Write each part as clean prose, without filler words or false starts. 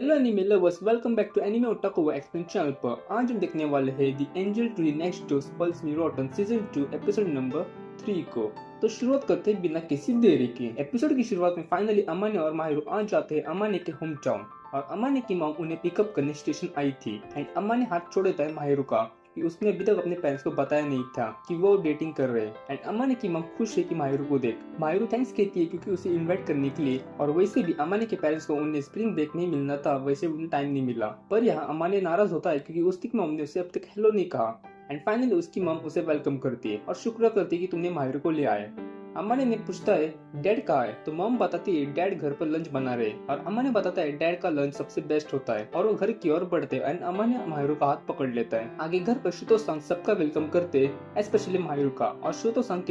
Hello anime lovers, welcome back to anime otaku explain channel पर। आज हम देखने वाले हैं the angel to the next door spoils me rotten season 2 episode number 3 को। तो शुरुआत करते हैं बिना किसी देरी के। एपिसोड की शुरुआत में फाइनली अमाने और माहिरो आ जाते हैं अमाने के होम टाउन और अमाने की मॉम उन्हें पिकअप करने स्टेशन आई थी एंड अमाने हाथ छोड़ देता है माहिरो का कि उसने अभी तक अपने पेरेंट्स को बताया नहीं था कि वो डेटिंग कर रहे हैं। एंड अमाने की मॉम खुश है कि माहिरो को देख। माहिरो थैंक्स कहती है क्योंकि उसे इनवाइट करने के लिए, और वैसे भी अमाने के पेरेंट्स को उन्हें स्प्रिंग ब्रेक नहीं मिलना था, वैसे उन्हें टाइम नहीं मिला। पर यहाँ अमाने नाराज होता है क्योंकि उसकी मॉम ने उसे अब तक हेलो नहीं कहा। एंड फाइनली उसकी मॉम उसे वेलकम करती है और शुक्र करती है कि तुमने माहिरो को ले आए। अमाने ने पूछता है डैड कहाँ है, तो मॉम बताती है डैड घर पर लंच बना रहे और अमाने बताता है डैड का लंच सबसे बेस्ट होता है और वो घर की ओर बढ़ते हैं एंड अमाने माहिरो का हाथ पकड़ लेता है। आगे घर पर शुतो संग सबका वेलकम करते स्पेशली माहिरो का, और शुतो संग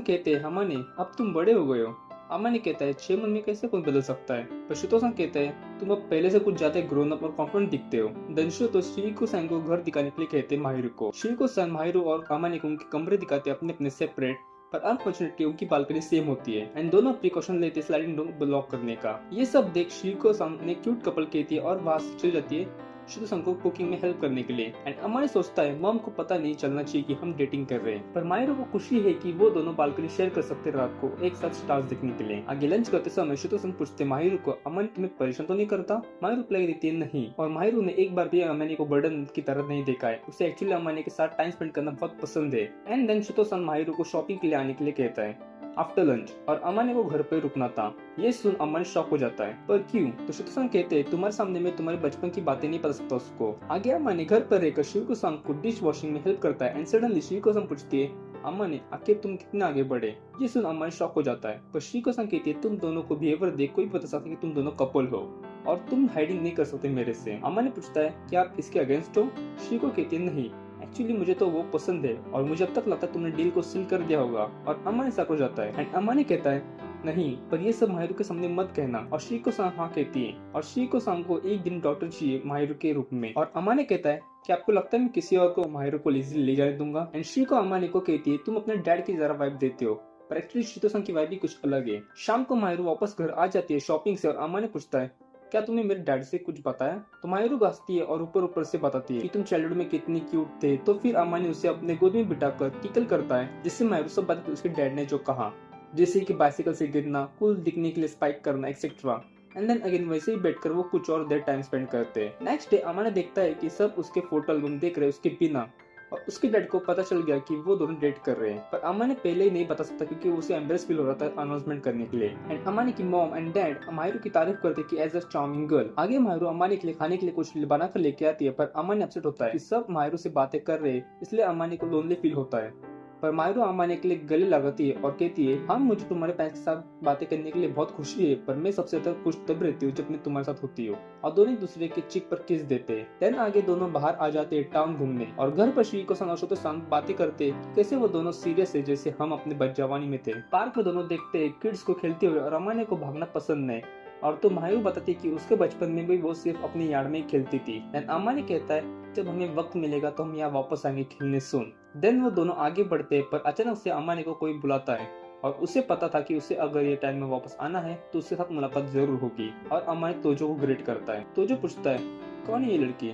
कहते अमाने अब तुम बड़े हो गए हो। अमाने कहता है 6 मंथ में कैसे कोई बदल सकता है, पर शुतो संग कहता है तुम अब पहले से कुछ ज्यादा ग्रोन अप और कॉन्फिडेंट दिखते हो। देन शुतो शिरिको सन को घर दिखाने के लिए कहते हैं माहिरो को। शिरिको सन माहिरो और अमाने को उनके कमरे दिखाते अपने अपने सेपरेट, पर अनफॉर्चुनेटली उनकी बालकनी सेम होती है एंड दोनों प्रिकॉशन लेते स्लाइडिंग डोर ब्लॉक करने का। ये सब देख शिरिको सन ने क्यूट कपल कहती है और वहां से चल जाती है शुतो सन को कुकिंग में हेल्प करने के लिए। एंड अमाने सोचता है मॉम को पता नहीं चलना चाहिए कि हम डेटिंग कर रहे हैं, पर माहिरो को खुशी है कि वो दोनों बालकनी शेयर कर सकते रात को एक साथ स्टार्स देखने के लिए। आगे लंच करते समय शुतो सन पूछते माहिरो को अमाने तुम्हें परेशान तो नहीं करता। माहिरो रिप्लाई देती है नहीं, और माहिरो ने एक बार भी अमाने को बर्डन की तरह नहीं देखा है। उसे एक्चुअली अमाने के साथ टाइम स्पेंड करना बहुत पसंद है। एंड देन शुतो सन माहिरो को शॉपिंग के लिए आने के लिए कहता है आफ्टर लंच, और अमाने को घर पे रुकना था। ये सुन अमाने शॉक हो जाता है, पर क्यों? तो शुतो सन कहते हैं तुम्हारे सामने मैं तुम्हारे बचपन की बातें नहीं बता सकता उसको। आगे अमाने घर पर रहकर शिरिको सन को डिश वॉशिंग में हेल्प करता है एंड सडनली शिरिको सन पूछती है अमाने आखिर तुम कितने आगे बढ़े। ये सुन अमाने शॉक हो जाता है, पर शिरिको सन कहती है तुम दोनों को बिहेवियर देख कोई बता सकता है कि तुम दोनों कपल हो और तुम हाइडिंग नहीं कर सकते मेरे से। अमाने पूछता है क्या आप इसके अगेंस्ट हो। शिरिको कहती है नहीं, एक्चुअली मुझे तो वो पसंद है और मुझे अब तक लगता है तुमने डील को सील कर दिया होगा। और अमाने शक हो जाता है एंड अमाने कहता है नहीं, पर ये सब माहिरो के सामने मत कहना। और शिरिको सन हाँ कहती है और शिरिको सन को एक दिन डॉक्टर चाहिए माहिरो के रूप में। और अमाने कहता है कि आपको लगता है मैं किसी और को माहिरो को ले जाने दूंगा। एंड शिरिको अमाने को कहती है तुम अपने डैड की जरा वाइब देते हो, पर एक्चुअली शितो सन की वाइब भी कुछ अलग है। शाम को माहिरो वापस घर आ जाती है शॉपिंग से और अमाने पूछता है क्या तुमने मेरे डैड से कुछ बताया। तो माहिरो हंसती है और ऊपर ऊपर से बताती है कि तुम चाइल्डहुड में कितनी क्यूट थे। तो फिर अमाने उसे अपने गोद में बिठाकर टिकल करता है, जिससे माहिरो सब बात उसके डैड ने जो कहा, जैसे कि बाइसिकल से गिरना, कूल दिखने के लिए स्पाइक करना एक्सेट्रा। एंड देन अगेन वैसे ही बैठकर वो कुछ और देर टाइम स्पेंड करते हैं। नेक्स्ट डे अमाने देखता है कि सब उसके फोटो एल्बम देख रहे उसके बिना, और उसके डैड को पता चल गया कि वो दोनों डेट कर रहे हैं, पर अमाने पहले ही नहीं बता सकता क्योंकि उसे एम्बेरस फील हो रहा था अनाउंसमेंट करने के लिए। एंड अमाने की मॉम एंड डैड माहिरो की तारीफ करते कि एज अ चार्मिंग गर्ल। आगे माहिरो अमाने के लिए खाने के लिए कुछ बना कर लेके आती है, पर अमाने अपसेट होता है कि सब माहिरो से बातें कर रहे हैं, इसलिए अमाने को लोनली फील होता है। पर माहिरो अमाने के लिए गले लगाती है और कहती है हाँ मुझे तुम्हारे पेरेंट्स के साथ बातें करने के लिए बहुत खुशी है, पर मैं सबसे ज्यादा खुश तब रहती हूँ जब मैं तुम्हारे साथ होती हूँ। और दोनों एक दूसरे के चिक पर किस देते हैं। देन आगे दोनों बाहर आ जाते हैं टाउन घूमने, और घर पर शिरिको सन और शुतो सन बातें करते कैसे वो दोनों सीरियस है जैसे हम अपने जवानी में थे। पार्क में दोनों देखते हैं किड्स को खेलते हुए और अमाने को भागना पसंद है, और तो माहिरो बताती कि उसके बचपन में भी वो सिर्फ अपनी यार्ड में ही खेलती थी। देन अमाने कहता है जब हमें वक्त मिलेगा तो हम यहाँ वापस आएंगे खेलने सुन। देन वो दोनों आगे बढ़ते हैं, पर अचानक से अमाने को कोई बुलाता है और उसे पता था कि उसे अगर ये टाइम में वापस आना है तो उसके साथ मुलाकात जरूर होगी। और अमाने तोजो को ग्रेट करता है। तोजो पूछता है कौन है ये लड़की।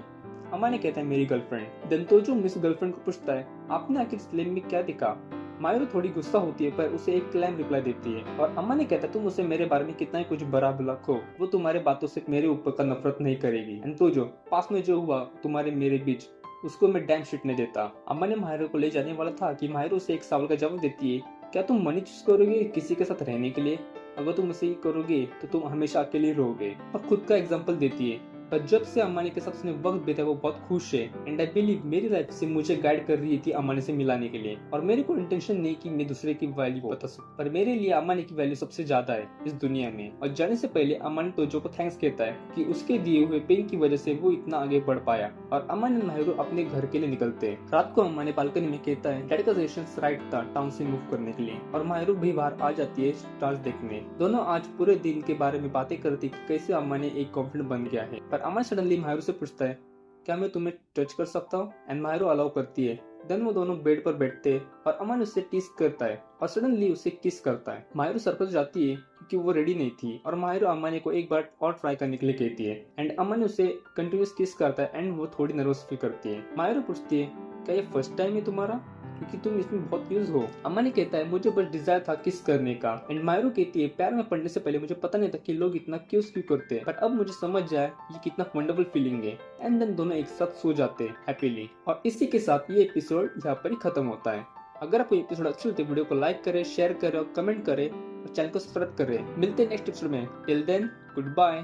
अमाने कहता है मेरी गर्लफ्रेंड। देन तोजो मिस गर्लफ्रेंड को पूछता है आपने आखिर इस फिल्म में क्या देखा। माहिरो थोड़ी गुस्सा होती है, पर उसे एक क्लैम रिप्लाई देती है, और अमाने कहता है तुम उसे मेरे बारे में कितना ही कुछ बड़ा भला कहो, वो तुम्हारे बातों से मेरे ऊपर का नफरत नहीं करेगी। एंड तोजो पास में जो हुआ तुम्हारे मेरे बीच उसको मैं डैम शिट नहीं देता। अमाने माहिरो को ले जाने वाला था कि माहिरो उसे एक सवाल का जवाब देती है क्या तुम मनी चूज करोगे किसी के साथ रहने के लिए। अगर तुम उसे ही करोगे तो तुम हमेशा अकेले रहोगे। और खुद का एग्जाम्पल देती है, पर जब से अमाने के साथ उसने वक्त बिताया वो बहुत खुश है। एंड आई बिलीव मेरी लाइफ से मुझे गाइड कर रही थी अमाने से मिलाने के लिए, और मेरे को इंटेंशन नहीं कि मैं दूसरे की वैल्यू बता सकूं, पर मेरे लिए अमाने की वैल्यू सबसे ज्यादा है इस दुनिया में। और जाने से पहले अमाने तोजो को थैंक्स कहता है कि उसके दिए हुए पेन की वजह से वो इतना आगे बढ़ पाया। और अमाने माहिरो अपने घर के लिए निकलते हैं। रात को अमाने बालकनी में कहता है डैड का सजेशन राइट था टाउन से मूव करने के लिए, और माहिरो भी बाहर आ जाती है स्टार्स देखने। दोनों आज पूरे दिन के बारे में बातें करती कि कैसे अमाने एक कॉन्फिडेंट बन गया है। पर अमाने सडनली माहिरो से पूछता है क्या मैं तुम्हें टच कर सकता हूँ। एंड माहिरो अलाउ करती है, देन वो दोनों बेड पर बैठते और अमन उससे टीज करता है और सडनली उसे किस करता है। माहिरो सरप्राइज हो जाती है क्योंकि वो रेडी नहीं थी और माहिरो अमाने को एक बार और ट्राई करने के लिए कहती है एंड अमन उसे कंटिन्यूस किस करता है एंड वो थोड़ी नर्वस फील करती है। माहिरो पूछती है क्या ये फर्स्ट टाइम है तुम्हारा, क्योंकि तुम इसमें बहुत यूज हो। अमाने कहता है मुझे बस डिजायर था किस करने का एंड माहिरो कहती है प्यार में पड़ने से पहले मुझे पता नहीं था कि लोग इतना किस क्यों करते हैं, बट अब मुझे समझ जाए ये कितना वंडरफुल फीलिंग है। एंड देन दोनों एक साथ सो जाते हैं हैप्पीली। और इसी के साथ ये एपिसोड यहाँ पर ही खत्म होता है। अगर आपको एपिसोड अच्छी लगती है वीडियो को लाइक करें, शेयर करें और कमेंट करें और चैनल को सब्सक्राइब करें। मिलते हैं नेक्स्ट एपिसोड में। Till then good bye.